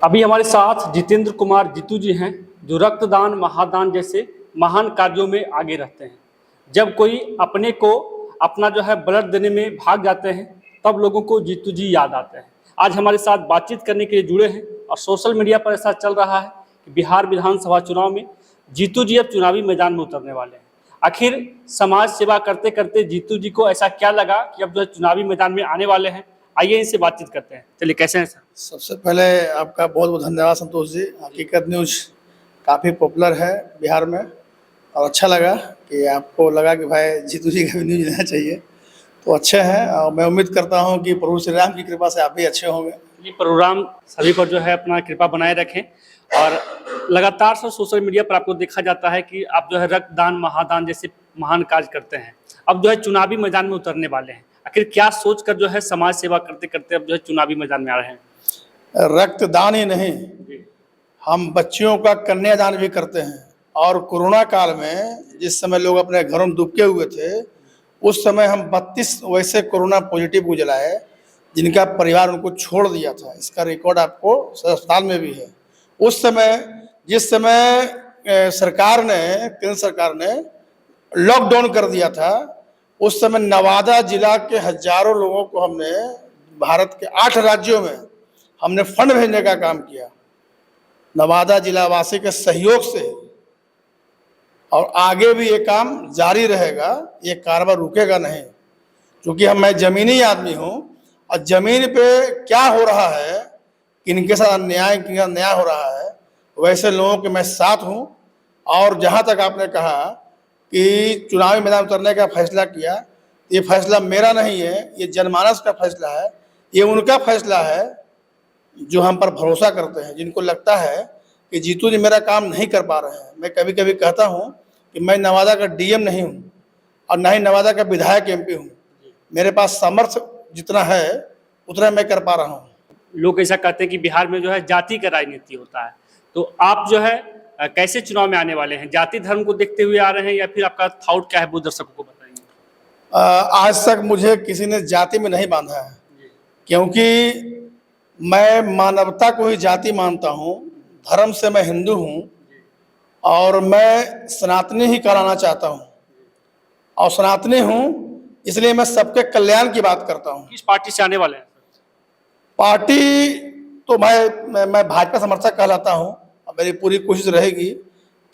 अभी हमारे साथ जितेंद्र कुमार जीतू जी हैं, जो रक्तदान महादान जैसे महान कार्यों में आगे रहते हैं। जब कोई अपने को अपना ब्लड देने में भाग जाते हैं, तब लोगों को जीतू जी याद आते हैं। आज हमारे साथ बातचीत करने के लिए जुड़े हैं और सोशल मीडिया पर ऐसा चल रहा है कि बिहार विधानसभा चुनाव में जीतू जी अब चुनावी मैदान में उतरने वाले हैं। आखिर समाज सेवा करते करते जीतू जी को ऐसा क्या लगा कि अब चुनावी मैदान में आने वाले हैं? आइए इनसे बातचीत करते हैं। चलिए, कैसे हैं सर? सबसे पहले आपका बहुत बहुत धन्यवाद संतोष जी। हकीकत न्यूज़ काफ़ी पॉपुलर है बिहार में और अच्छा लगा कि आपको लगा कि भाई जीतू जी का भी न्यूज़ लेना चाहिए, तो अच्छे हैं। और मैं उम्मीद करता हूं कि प्रभु श्री राम की कृपा से आप भी अच्छे होंगे। ये प्रोग्राम सभी पर अपना कृपा बनाए रखें। और लगातार सोशल मीडिया पर आपको देखा जाता है कि आप रक्तदान महादान जैसे महान कार्य करते हैं। अब चुनावी मैदान में उतरने वाले हैं। आखिर क्या सोचकर समाज सेवा करते करते अब चुनावी मैदान में आ रहे हैं? रक्तदान ही नहीं, हम बच्चियों का कन्यादान भी करते हैं। और कोरोना काल में जिस समय लोग अपने घरों में दुबके हुए थे, उस समय हम 32 वैसे कोरोना पॉजिटिव को जलाए जिनका परिवार उनको छोड़ दिया था। इसका रिकॉर्ड आपको अस्पताल में भी है। उस समय जिस समय सरकार ने, केंद्र सरकार ने लॉकडाउन कर दिया था, उस समय नवादा जिला के हजारों लोगों को हमने भारत के 8 राज्यों में हमने फंड भेजने का काम किया, नवादा जिला वासी के सहयोग से। और आगे भी ये काम जारी रहेगा, ये कारभार रुकेगा नहीं, क्योंकि मैं जमीनी आदमी हूँ और जमीन पे क्या हो रहा है, किनके साथ अन्याय हो रहा है, वैसे लोगों के मैं साथ हूँ। और जहाँ तक आपने कहा कि चुनावी मैदान उतरने का फैसला किया, ये फैसला मेरा नहीं है, ये जनमानस का फैसला है। ये उनका फैसला है जो हम पर भरोसा करते हैं, जिनको लगता है कि जीतू जी मेरा काम नहीं कर पा रहे हैं। मैं कभी कभी कहता हूँ कि मैं नवादा का डीएम नहीं हूँ और ना ही नवादा का विधायक एमपी हूँ। मेरे पास सामर्थ्य जितना है उतना मैं कर पा रहा हूँ। लोग ऐसा कहते हैं कि बिहार में जाति का राजनीति होता है, तो आप कैसे चुनाव में आने वाले हैं? जाति धर्म को देखते हुए आ रहे हैं या फिर आपका थॉट क्या है, वो दर्शकों को बताइए। आज तक मुझे किसी ने जाति में नहीं बांधा है, क्योंकि मैं मानवता को ही जाति मानता हूँ। धर्म से मैं हिंदू हूँ और मैं सनातनी ही कहलाना चाहता हूँ। और सनातनी हूँ इसलिए मैं सबके कल्याण की बात करता हूँ। किस पार्टी से आने वाले हैं? पार्टी तो मैं भाजपा समर्थक कहलाता हूँ। मेरी पूरी कोशिश रहेगी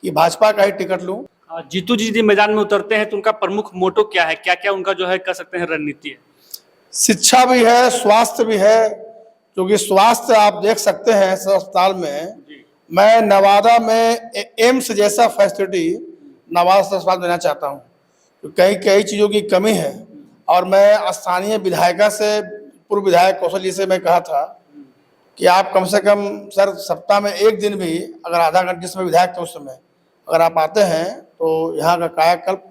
कि भाजपा का ही टिकट लूँ। जीतू जी मैदान में उतरते हैं तो उनका प्रमुख मोटो क्या है? क्या क्या उनका कह सकते हैं रणनीति है? शिक्षा भी है, स्वास्थ्य भी है, क्योंकि स्वास्थ्य आप देख सकते हैं अस्पताल में। मैं नवादा में एम्स जैसा फैसिलिटी नवादा अस्पताल देना चाहता हूँ, तो कई चीज़ों की कमी है। और मैं स्थानीय विधायिका से, पूर्व विधायक कौशल जी से मैं कहा था कि आप कम से कम सर सप्ताह में एक दिन भी, अगर आधा घंटे, जिसमें विधायक थे उस समय, अगर आप आते हैं तो यहाँ का कायाकल्प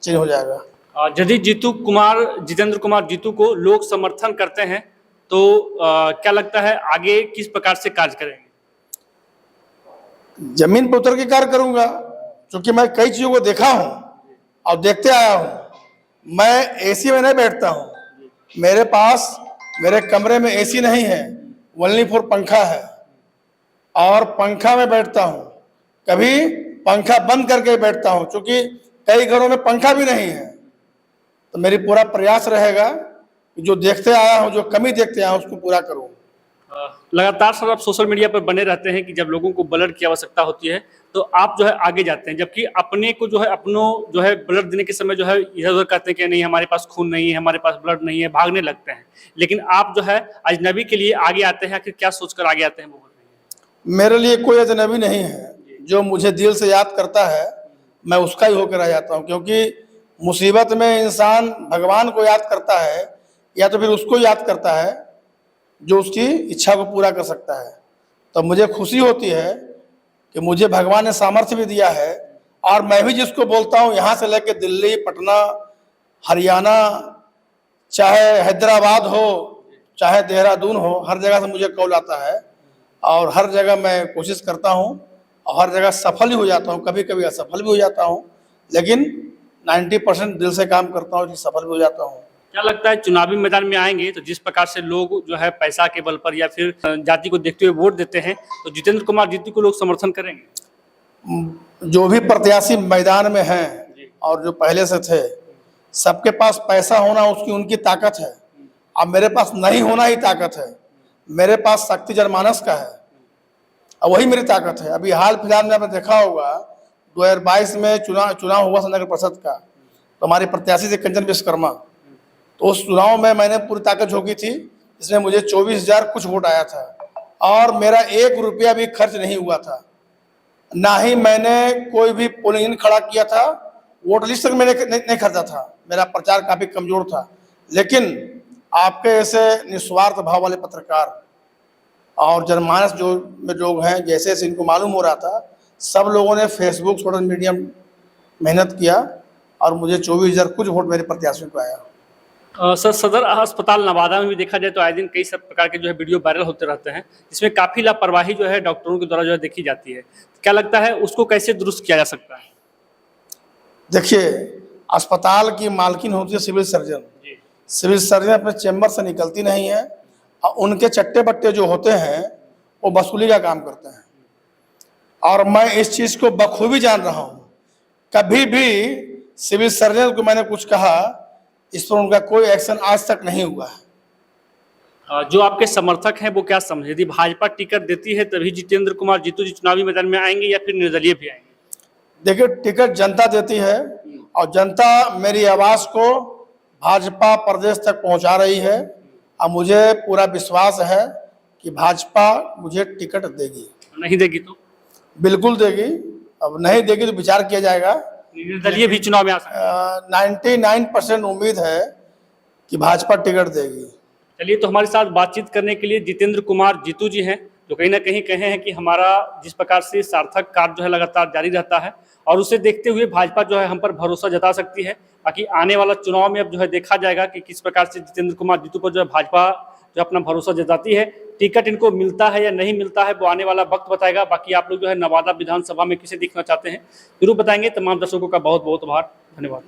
चेंज हो जाएगा। यदि जितेंद्र कुमार जीतू को लोग समर्थन करते हैं तो क्या लगता है आगे किस प्रकार से कार्य करेंगे? जमीन पर उतर के कार्य करूंगा, क्योंकि मैं कई चीजों को देखा हूं और देखते आया हूं। मैं एसी में नहीं बैठता हूं, मेरे पास मेरे कमरे में एसी नहीं है, ओनली फॉर पंखा है, और पंखा में बैठता हूं। कभी पंखा बंद करके बैठता हूं, क्योंकि कई घरों में पंखा भी नहीं है। तो मेरी पूरा प्रयास रहेगा कि जो देखते आया हूं, जो कमी देखते आया हूं, उसको पूरा करूं। लगातार सर आप सोशल मीडिया पर बने रहते हैं कि जब लोगों को ब्लड की आवश्यकता होती है तो आप आगे जाते हैं, जबकि अपने को अपनों ब्लड देने के समय इधर उधर कहते हैं कि नहीं हमारे पास खून नहीं है, हमारे पास ब्लड नहीं है, भागने लगते हैं। लेकिन आप अजनबी के लिए आगे आते हैं। आखिर क्या सोचकर आगे आते हैं? वो मेरे लिए कोई अजनबी नहीं है। जो मुझे दिल से याद करता है मैं उसका ही होकर आ जाता हूँ, क्योंकि मुसीबत में इंसान भगवान को याद करता है या तो फिर उसको याद करता है जो उसकी इच्छा को पूरा कर सकता है। तो मुझे खुशी होती है कि मुझे भगवान ने सामर्थ्य भी दिया है, और मैं भी जिसको बोलता हूँ, यहाँ से लेकर दिल्ली, पटना, हरियाणा, चाहे हैदराबाद हो, चाहे देहरादून हो, हर जगह से मुझे कॉल आता है और हर जगह मैं कोशिश करता हूँ और हर जगह सफल ही हो जाता हूँ। कभी कभी असफल भी हो जाता हूँ, लेकिन 90% दिल से काम करता हूँ, सफल भी हो जाता हूँ। क्या लगता है चुनावी मैदान में आएंगे तो जिस प्रकार से लोग जो है पैसा के बल पर या फिर जाति को देखते हुए वोट देते हैं, तो जितेंद्र कुमार जीतू को लोग समर्थन करेंगे? जो भी प्रत्याशी मैदान में हैं और जो पहले से थे, सबके पास पैसा होना उसकी उनकी ताकत है। अब मेरे पास नहीं होना ही ताकत है। मेरे पास शक्ति जनमानस का है और वही मेरी ताकत है। अभी हाल फिलहाल में आपने देखा होगा 2022 में चुनाव हुआ नगर परिषद का, तो हमारे प्रत्याशी थे कंचन विश्वकर्मा। तो उस चुनाव में मैंने पूरी ताकत झोंकी थी, इसमें मुझे 24,000 कुछ वोट आया था और मेरा 1 रुपया भी खर्च नहीं हुआ था। ना ही मैंने कोई भी पोलिंग यूनिट खड़ा किया था, वोट लिस्ट तक मैंने नहीं खरीदा था। मेरा प्रचार काफी कमजोर था। लेकिन आपके ऐसे निस्वार्थ भाव वाले पत्रकार और जनमानस जो में लोग हैं, जैसे जैसे इनको मालूम हो रहा था, सब लोगों ने फेसबुक सोशल मीडिया मेहनत किया और मुझे 24,000 कुछ वोट मेरे प्रत्याशियों को आया। सर, सदर अस्पताल नवादा में भी देखा जाए तो आए दिन कई सब प्रकार के जो है वीडियो वायरल होते रहते हैं, जिसमें काफी लापरवाही जो है डॉक्टरों के द्वारा जो है देखी जाती है। क्या लगता है उसको कैसे दुरुस्त किया जा सकता है? देखिए, अस्पताल की मालकिन होती है सिविल सर्जन। सिविल सर्जन अपने चैम्बर से निकलती नहीं है और उनके चट्टे बट्टे जो होते हैं वो वसूली का काम करते हैं। और मैं इस चीज को बखूबी जान रहा हूँ। कभी भी सिविल सर्जन को मैंने कुछ कहा, इस पर उनका कोई एक्शन आज तक नहीं हुआ है। जो आपके समर्थक हैं वो क्या समझे, यदि भाजपा टिकट देती है तभी जितेंद्र कुमार जीतू जी चुनावी मैदान में आएंगे या फिर निर्दलीय भी आएंगे? देखिए, टिकट जनता देती है और जनता मेरी आवाज को भाजपा प्रदेश तक पहुंचा रही है और मुझे पूरा विश्वास है कि भाजपा मुझे टिकट देगी। नहीं देगी तो? बिल्कुल देगी। अब नहीं देगी तो विचार किया जाएगा। निर्दलीय भी चुनाव में आ सकते हैं। 99% उम्मीद है कि भाजपा टिकट देगी। चलिए, तो हमारे साथ बातचीत करने के लिए जितेंद्र कुमार जीतू जी हैं, जो कहीं ना कहीं कहे हैं कि हमारा जिस प्रकार से सार्थक कार्य जो है लगातार जारी रहता है और उसे देखते हुए भाजपा जो है हम पर भरोसा जता सकती है। बाकी आने वाला चुनाव में अब जो है देखा जाएगा कि किस प्रकार से जितेंद्र कुमार जीतू पर जो है भाजपा जो अपना भरोसा जताती है। टिकट इनको मिलता है या नहीं मिलता है वो आने वाला वक्त बताएगा। बाकी आप लोग जो है नवादा विधानसभा में किसे देखना चाहते हैं जरूर बताएंगे। तमाम दर्शकों का बहुत बहुत आभार, धन्यवाद।